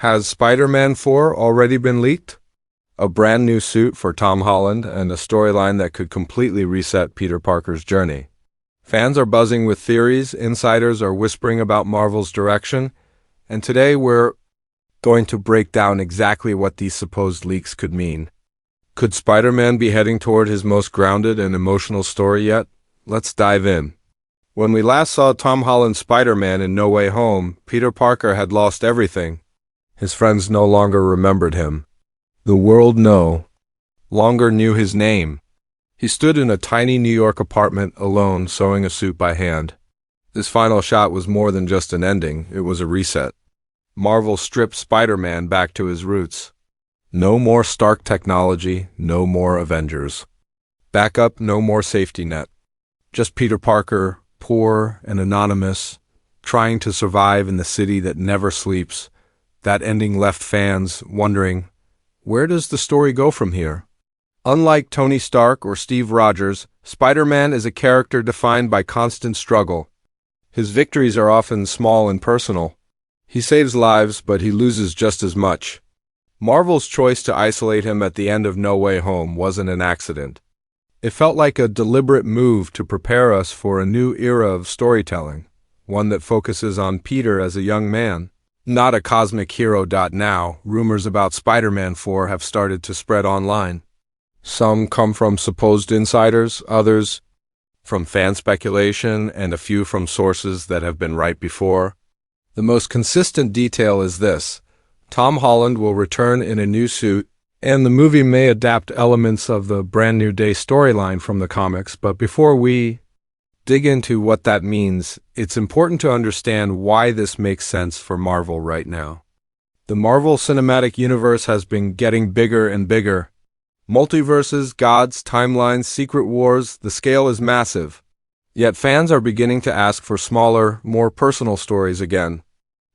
Has Spider-Man 4 already been leaked? A brand new suit for Tom Holland and a storyline that could completely reset Peter Parker's journey. Fans are buzzing with theories, insiders are whispering about Marvel's direction, and today we're going to break down exactly what these supposed leaks could mean. Could Spider-Man be heading toward his most grounded and emotional story yet? Let's dive in. When we last saw Tom Holland's Spider-Man in No Way Home, Peter Parker had lost everything. His friends no longer remembered him. The world no longer knew his name. He stood in a tiny New York apartment alone, sewing a suit by hand. This final shot was more than just an ending, it was a reset. Marvel stripped Spider-Man back to his roots. No more Stark technology, no more Avengers. Backup, no more safety net. Just Peter Parker, poor and anonymous, trying to survive in the city that never sleeps. That ending left fans wondering, where does the story go from here? Unlike Tony Stark or Steve Rogers, Spider-Man is a character defined by constant struggle. His victories are often small and personal. He saves lives, but he loses just as much. Marvel's choice to isolate him at the end of No Way Home wasn't an accident. It felt like a deliberate move to prepare us for a new era of storytelling, one that focuses on Peter as a young man, not a cosmic hero. Now, rumors about Spider-Man 4 have started to spread online. Some come from supposed insiders, others from fan speculation, and a few from sources that have been right before. The most consistent detail is this: Tom Holland will return in a new suit, and the movie may adapt elements of the Brand New Day storyline from the comics, but before we dig into what that means, it's important to understand why this makes sense for Marvel right now. The Marvel Cinematic Universe has been getting bigger and bigger. Multiverses, gods, timelines, secret wars, the scale is massive. Yet fans are beginning to ask for smaller, more personal stories again.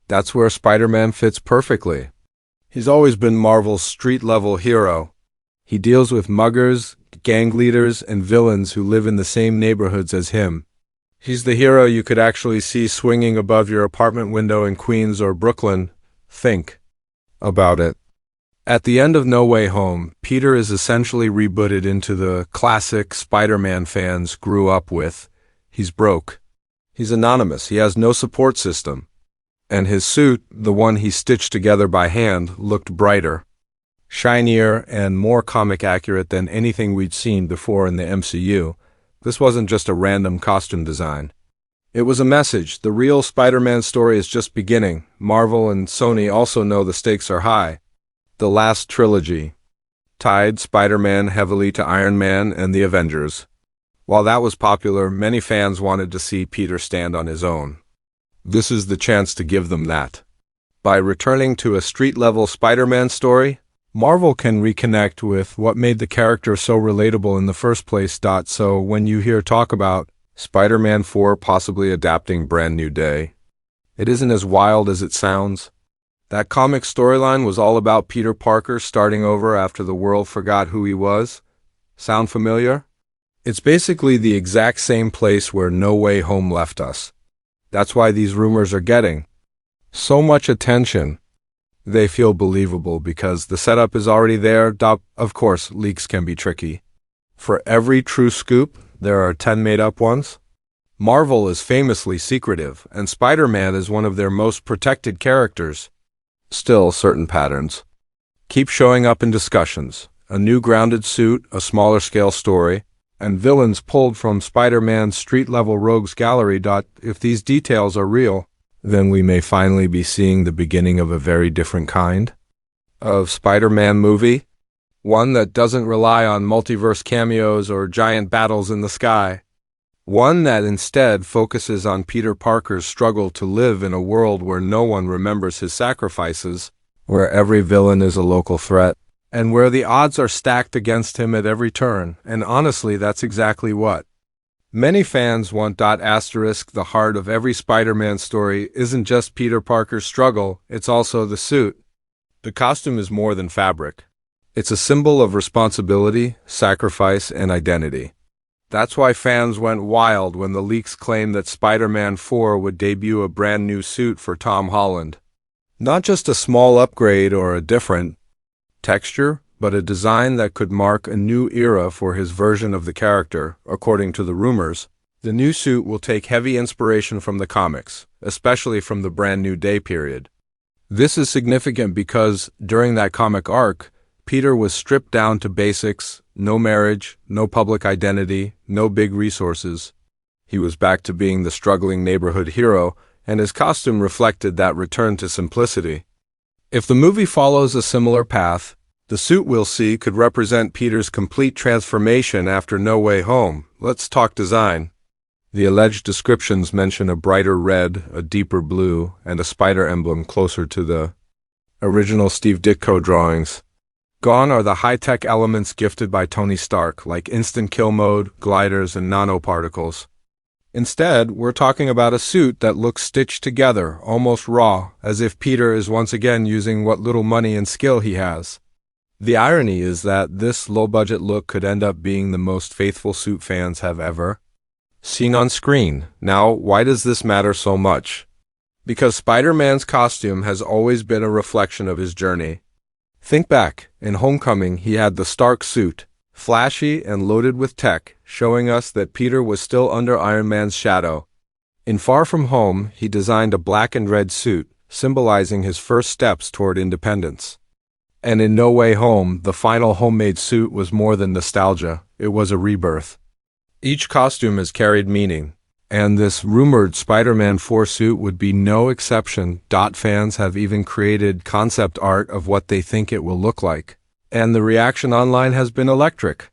That's where Spider-Man fits perfectly. He's always been Marvel's street-level hero. He deals with muggers, gang leaders, and villains who live in the same neighborhoods as him. He's the hero you could actually see swinging above your apartment window in Queens or Brooklyn. Think about it. At the end of No Way Home, Peter is essentially rebooted into the classic Spider-Man fans grew up with. He's broke. He's anonymous. He has no support system. And his suit, the one he stitched together by hand, looked brighter, shinier, and more comic accurate than anything we'd seen before in the MCU. This wasn't just a random costume design. It was a message. The real Spider-Man story is just beginning. Marvel and Sony also know the stakes are high. The last trilogy tied Spider-Man heavily to Iron Man and the Avengers. While that was popular, many fans wanted to see Peter stand on his own. This is the chance to give them that. By returning to a street-level Spider-Man story, Marvel can reconnect with what made the character so relatable in the first place. So when you hear talk about Spider-Man 4 possibly adapting Brand New Day, it isn't as wild as it sounds. That comic storyline was all about Peter Parker starting over after the world forgot who he was. Sound familiar? It's basically the exact same place where No Way Home left us. That's why these rumors are getting so much attention. They feel believable because the setup is already there. Of course, leaks can be tricky. For every true scoop, there are 10 made-up ones. Marvel is famously secretive, and Spider-Man is one of their most protected characters. Still, certain patterns keep showing up in discussions. A new grounded suit, a smaller-scale story, and villains pulled from Spider-Man's street-level rogues gallery. If these details are real, then we may finally be seeing the beginning of a very different kind of Spider-Man movie, one that doesn't rely on multiverse cameos or giant battles in the sky, one that instead focuses on Peter Parker's struggle to live in a world where no one remembers his sacrifices, where every villain is a local threat, and where the odds are stacked against him at every turn. And honestly, that's exactly what many fans want. The heart of every Spider-Man story isn't just Peter Parker's struggle, it's also the suit. The costume is more than fabric. It's a symbol of responsibility, sacrifice, and identity. That's why fans went wild when the leaks claimed that Spider-Man 4 would debut a brand new suit for Tom Holland. Not just a small upgrade or a different texture, but a design that could mark a new era for his version of the character, according to the rumors. The new suit will take heavy inspiration from the comics, especially from the Brand New Day period. This is significant because, during that comic arc, Peter was stripped down to basics: no marriage, no public identity, no big resources. He was back to being the struggling neighborhood hero, and his costume reflected that return to simplicity. If the movie follows a similar path, the suit we'll see could represent Peter's complete transformation after No Way Home. Let's talk design. The alleged descriptions mention a brighter red, a deeper blue, and a spider emblem closer to the original Steve Ditko drawings. Gone are the high-tech elements gifted by Tony Stark, like instant kill mode, gliders, and nanoparticles. Instead, we're talking about a suit that looks stitched together, almost raw, as if Peter is once again using what little money and skill he has. The irony is that this low-budget look could end up being the most faithful suit fans have ever seen on screen. Now, why does this matter so much? Because Spider-Man's costume has always been a reflection of his journey. Think back, in Homecoming he had the Stark suit, flashy and loaded with tech, showing us that Peter was still under Iron Man's shadow. In Far From Home, he designed a black and red suit, symbolizing his first steps toward independence. And in No Way Home, the final homemade suit was more than nostalgia, it was a rebirth. Each costume has carried meaning, and this rumored Spider-Man 4 suit would be no exception. Fans have even created concept art of what they think it will look like, and the reaction online has been electric.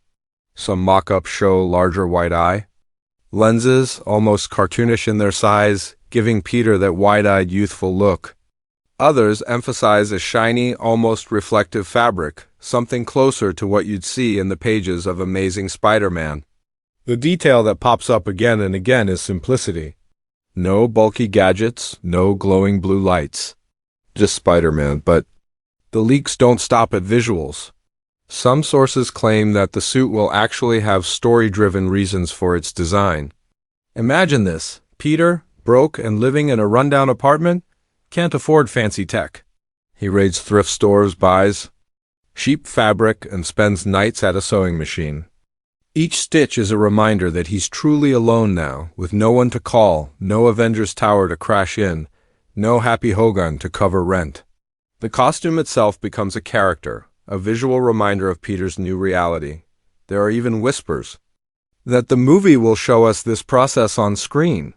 Some mock-ups show larger white eye lenses, almost cartoonish in their size, giving Peter that wide-eyed youthful look. Others emphasize a shiny, almost reflective fabric, something closer to what you'd see in the pages of Amazing Spider-Man. The detail that pops up again and again is simplicity. No bulky gadgets, no glowing blue lights. Just Spider-Man, but the leaks don't stop at visuals. Some sources claim that the suit will actually have story-driven reasons for its design. Imagine this: Peter, broke and living in a rundown apartment, can't afford fancy tech. He raids thrift stores, buys cheap fabric, and spends nights at a sewing machine. Each stitch is a reminder that he's truly alone now, with no one to call, no Avengers Tower to crash in, no Happy Hogan to cover rent. The costume itself becomes a character, a visual reminder of Peter's new reality. There are even whispers that the movie will show us this process on screen.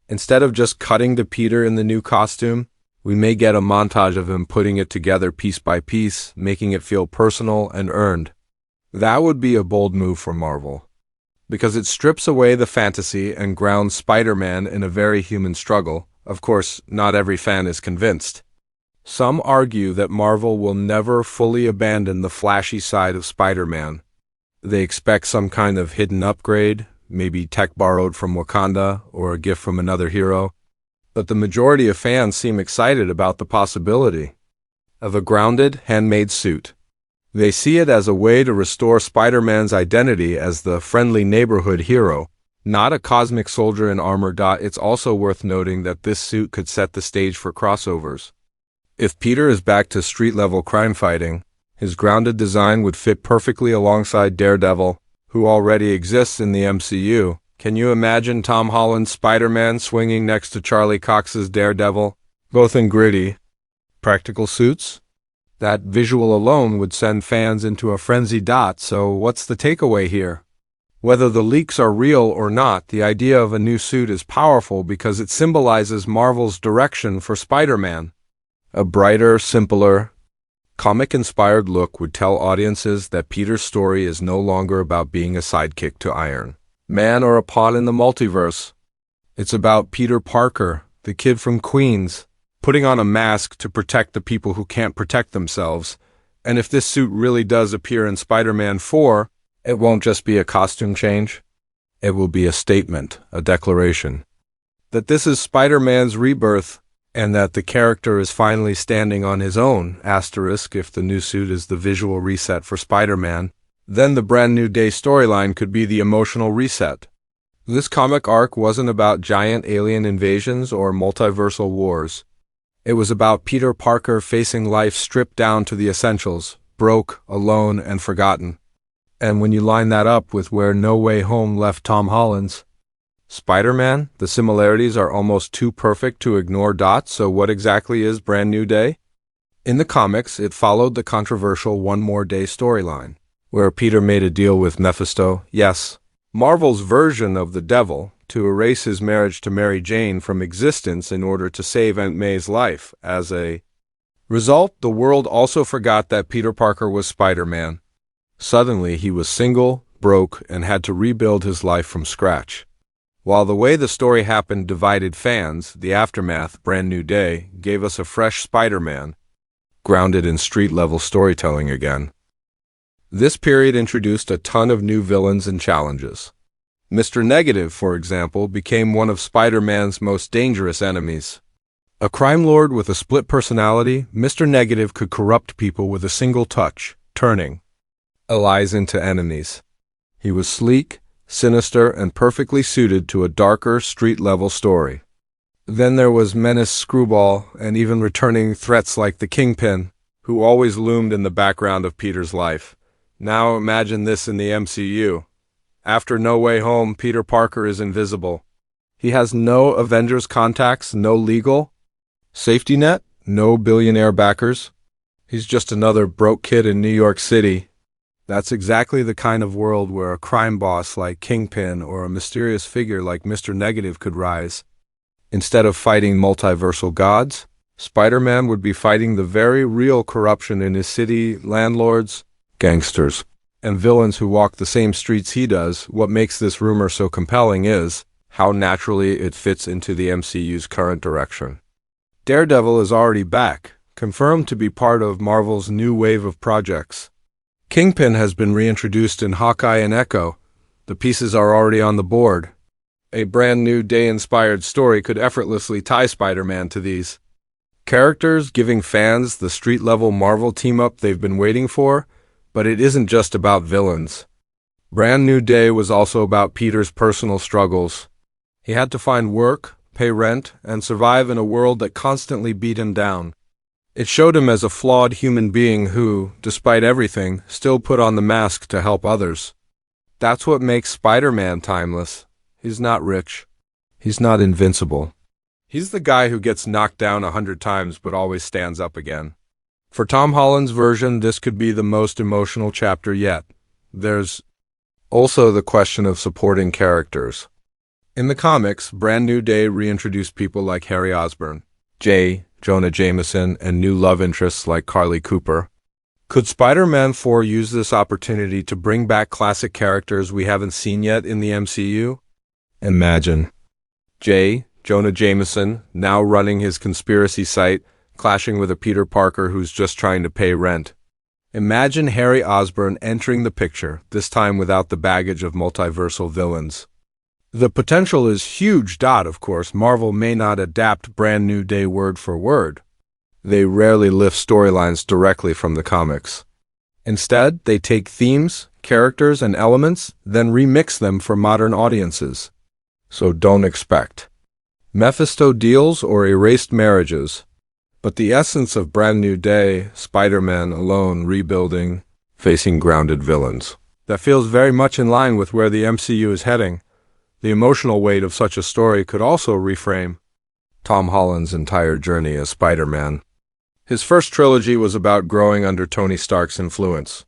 Instead of just cutting to Peter in the new costume, we may get a montage of him putting it together piece by piece, making it feel personal and earned. That would be a bold move for Marvel, because it strips away the fantasy and grounds Spider-Man in a very human struggle. Of course, not every fan is convinced. Some argue that Marvel will never fully abandon the flashy side of Spider-Man. They expect some kind of hidden upgrade, maybe tech borrowed from Wakanda or a gift from another hero. But the majority of fans seem excited about the possibility of a grounded, handmade suit. They see it as a way to restore Spider-Man's identity as the friendly neighborhood hero, not a cosmic soldier in armor. It's also worth noting that this suit could set the stage for crossovers. If Peter is back to street-level crime fighting, his grounded design would fit perfectly alongside Daredevil, who already exists in the MCU. Can you imagine Tom Holland's Spider-Man swinging next to Charlie Cox's Daredevil, both in gritty, practical suits? That visual alone would send fans into a frenzy. So what's the takeaway here? Whether the leaks are real or not, the idea of a new suit is powerful because it symbolizes Marvel's direction for Spider-Man. A brighter, simpler, comic-inspired look would tell audiences that Peter's story is no longer about being a sidekick to Iron Man or a pawn in the multiverse. It's about Peter Parker, the kid from Queens, putting on a mask to protect the people who can't protect themselves. And if this suit really does appear in Spider-Man 4, it won't just be a costume change. It will be a statement, a declaration, that this is Spider-Man's rebirth, and that the character is finally standing on his own. If the new suit is the visual reset for Spider-Man, then the Brand New Day storyline could be the emotional reset. This comic arc wasn't about giant alien invasions or multiversal wars. It was about Peter Parker facing life stripped down to the essentials, broke, alone, and forgotten. And when you line that up with where No Way Home left Tom Holland's Spider-Man, the similarities are almost too perfect to ignore dots. So what exactly is Brand New Day? In the comics, it followed the controversial One More Day storyline, where Peter made a deal with Mephisto, yes, Marvel's version of the devil, to erase his marriage to Mary Jane from existence in order to save Aunt May's life. As a result, the world also forgot that Peter Parker was Spider-Man. Suddenly, he was single, broke, and had to rebuild his life from scratch. While the way the story happened divided fans, the aftermath, Brand New Day, gave us a fresh Spider-Man, grounded in street-level storytelling again. This period introduced a ton of new villains and challenges. Mr. Negative, for example, became one of Spider-Man's most dangerous enemies. A crime lord with a split personality, Mr. Negative could corrupt people with a single touch, turning allies into enemies. He was sleek, sinister, and perfectly suited to a darker, street-level story. Then there was Menace Screwball, and even returning threats like the Kingpin, who always loomed in the background of Peter's life. Now imagine this in the MCU. After No Way Home, Peter Parker is invisible. He has no Avengers contacts, no legal safety net, no billionaire backers. He's just another broke kid in New York City. That's exactly the kind of world where a crime boss like Kingpin or a mysterious figure like Mr. Negative could rise. Instead of fighting multiversal gods, Spider-Man would be fighting the very real corruption in his city, landlords, gangsters, and villains who walk the same streets he does. What makes this rumor so compelling is how naturally it fits into the MCU's current direction. Daredevil is already back, confirmed to be part of Marvel's new wave of projects. Kingpin has been reintroduced in Hawkeye and Echo. The pieces are already on the board. A Brand New Day-inspired story could effortlessly tie Spider-Man to these characters, giving fans the street-level Marvel team-up they've been waiting for. But it isn't just about villains. Brand New Day was also about Peter's personal struggles. He had to find work, pay rent, and survive in a world that constantly beat him down. It showed him as a flawed human being who, despite everything, still put on the mask to help others. That's what makes Spider-Man timeless. He's not rich. He's not invincible. He's the guy who gets knocked down 100 times but always stands up again. For Tom Holland's version, this could be the most emotional chapter yet. There's also the question of supporting characters. In the comics, Brand New Day reintroduced people like Harry Osborn, Jonah Jameson, and new love interests like Carly Cooper. Could Spider-Man 4 use this opportunity to bring back classic characters we haven't seen yet in the MCU? Imagine Jonah Jameson, now running his conspiracy site, clashing with a Peter Parker who's just trying to pay rent. Imagine Harry Osborn entering the picture, this time without the baggage of multiversal villains. The potential is huge. Of course, Marvel may not adapt Brand New Day word for word. They rarely lift storylines directly from the comics. Instead, they take themes, characters, and elements, then remix them for modern audiences. So don't expect Mephisto deals or erased marriages. But the essence of Brand New Day, Spider-Man alone, rebuilding, facing grounded villains. That feels very much in line with where the MCU is heading. The emotional weight of such a story could also reframe Tom Holland's entire journey as Spider-Man. His first trilogy was about growing under Tony Stark's influence.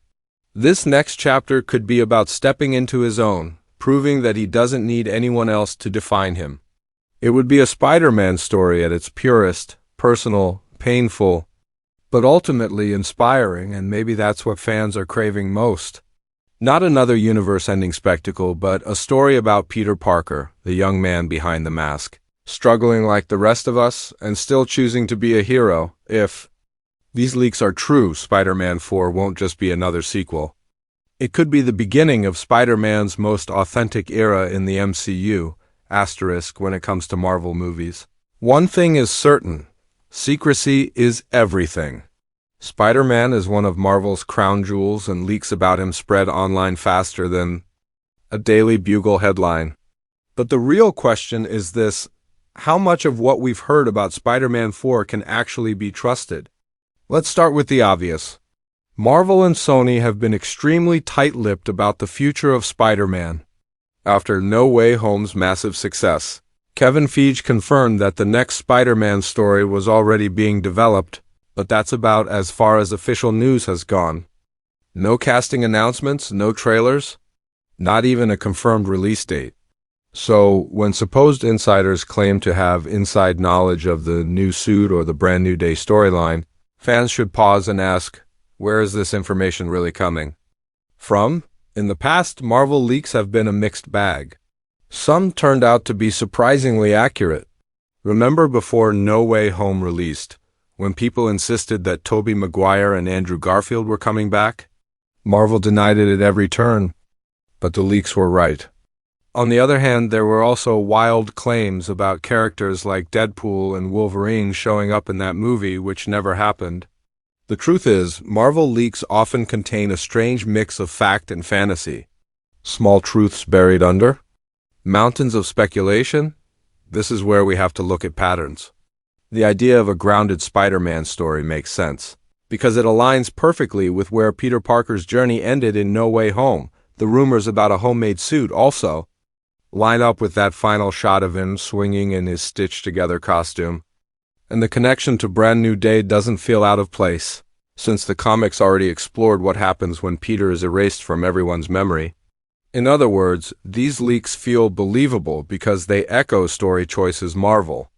This next chapter could be about stepping into his own, proving that he doesn't need anyone else to define him. It would be a Spider-Man story at its purest, personal, painful, but ultimately inspiring, and maybe that's what fans are craving most. Not another universe-ending spectacle, but a story about Peter Parker, the young man behind the mask, struggling like the rest of us and still choosing to be a hero. If these leaks are true, Spider-Man 4 won't just be another sequel. It could be the beginning of Spider-Man's most authentic era in the MCU, when it comes to Marvel movies. One thing is certain. Secrecy is everything. Spider-Man is one of Marvel's crown jewels, and leaks about him spread online faster than a Daily Bugle headline. But the real question is this: how much of what we've heard about Spider-Man 4 can actually be trusted? Let's start with the obvious. Marvel and Sony have been extremely tight-lipped about the future of Spider-Man. After No Way Home's massive success, Kevin Feige confirmed that the next Spider-Man story was already being developed, but that's about as far as official news has gone. No casting announcements, no trailers, not even a confirmed release date. So, when supposed insiders claim to have inside knowledge of the new suit or the Brand New Day storyline, fans should pause and ask, where is this information really coming from? In the past, Marvel leaks have been a mixed bag. Some turned out to be surprisingly accurate. Remember before No Way Home released, when people insisted that Tobey Maguire and Andrew Garfield were coming back? Marvel denied it at every turn, but the leaks were right. On the other hand, there were also wild claims about characters like Deadpool and Wolverine showing up in that movie, which never happened. The truth is, Marvel leaks often contain a strange mix of fact and fantasy. Small truths buried under? Mountains of speculation? This is where we have to look at patterns. The idea of a grounded Spider-Man story makes sense, because it aligns perfectly with where Peter Parker's journey ended in No Way Home. The rumors about a homemade suit also line up with that final shot of him swinging in his stitched-together costume. And the connection to Brand New Day doesn't feel out of place, since the comics already explored what happens when Peter is erased from everyone's memory. In other words, these leaks feel believable because they echo story choices Marvel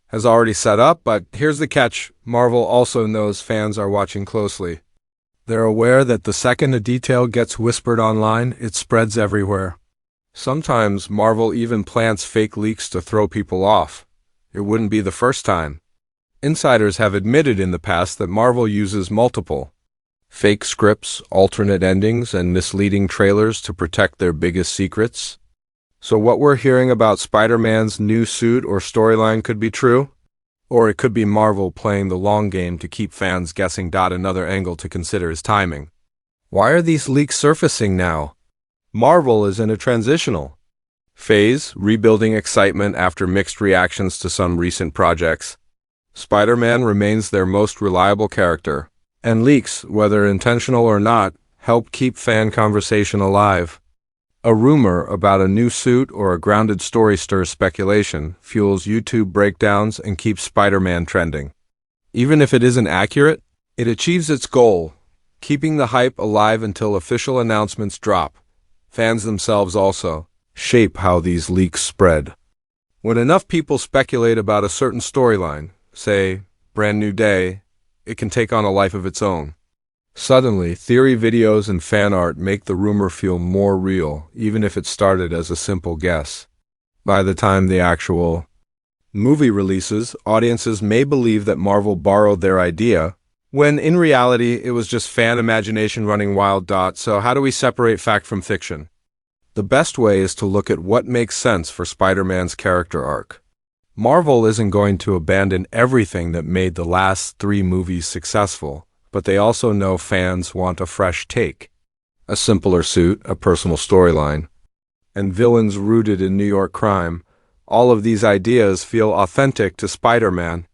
has already set up, but here's the catch. Marvel also knows fans are watching closely. They're aware that the second a detail gets whispered online, it spreads everywhere. Sometimes Marvel even plants fake leaks to throw people off. It wouldn't be the first time. Insiders have admitted in the past that Marvel uses multiple fake scripts, alternate endings, and misleading trailers to protect their biggest secrets. So what we're hearing about Spider-Man's new suit or storyline could be true, or it could be Marvel playing the long game to keep fans guessing. Another angle to consider is timing. Why are these leaks surfacing now? Marvel is in a transitional phase, rebuilding excitement after mixed reactions to some recent projects. Spider-Man remains their most reliable character, and leaks, whether intentional or not, help keep fan conversation alive. A rumor about a new suit or a grounded story stirs speculation, fuels YouTube breakdowns, and keeps Spider-Man trending. Even if it isn't accurate, it achieves its goal, keeping the hype alive until official announcements drop. Fans themselves also shape how these leaks spread. When enough people speculate about a certain storyline, say, Brand New Day, it can take on a life of its own. Suddenly, theory videos and fan art make the rumor feel more real, even if it started as a simple guess. By the time the actual movie releases, audiences may believe that Marvel borrowed their idea, when in reality it was just fan imagination running wild. So how do we separate fact from fiction? The best way is to look at what makes sense for Spider-Man's character arc. Marvel isn't going to abandon everything that made the last 3 movies successful, but they also know fans want a fresh take. A simpler suit, a personal storyline, and villains rooted in New York crime. All of these ideas feel authentic to Spider-Man.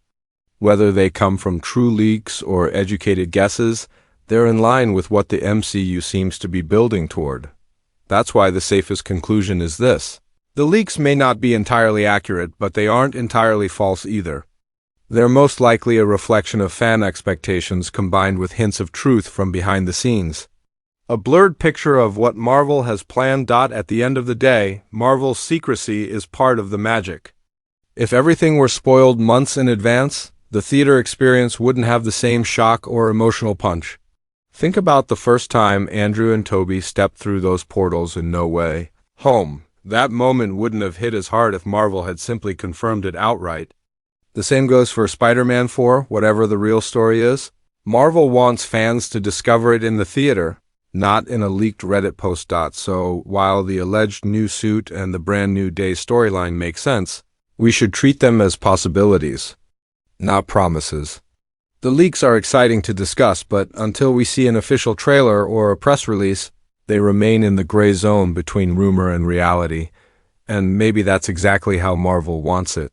Whether they come from true leaks or educated guesses, they're in line with what the MCU seems to be building toward. That's why the safest conclusion is this. The leaks may not be entirely accurate, but they aren't entirely false either. They're most likely a reflection of fan expectations combined with hints of truth from behind the scenes. A blurred picture of what Marvel has planned. At the end of the day, Marvel's secrecy is part of the magic. If everything were spoiled months in advance, the theater experience wouldn't have the same shock or emotional punch. Think about the first time Andrew and Tobey stepped through those portals in No Way Home. That moment wouldn't have hit as hard if Marvel had simply confirmed it outright. The same goes for Spider-Man 4, whatever the real story is. Marvel wants fans to discover it in the theater, not in a leaked Reddit post. So while the alleged new suit and the Brand New Day storyline make sense, we should treat them as possibilities, not promises. The leaks are exciting to discuss, but until we see an official trailer or a press release, they remain in the gray zone between rumor and reality, and maybe that's exactly how Marvel wants it.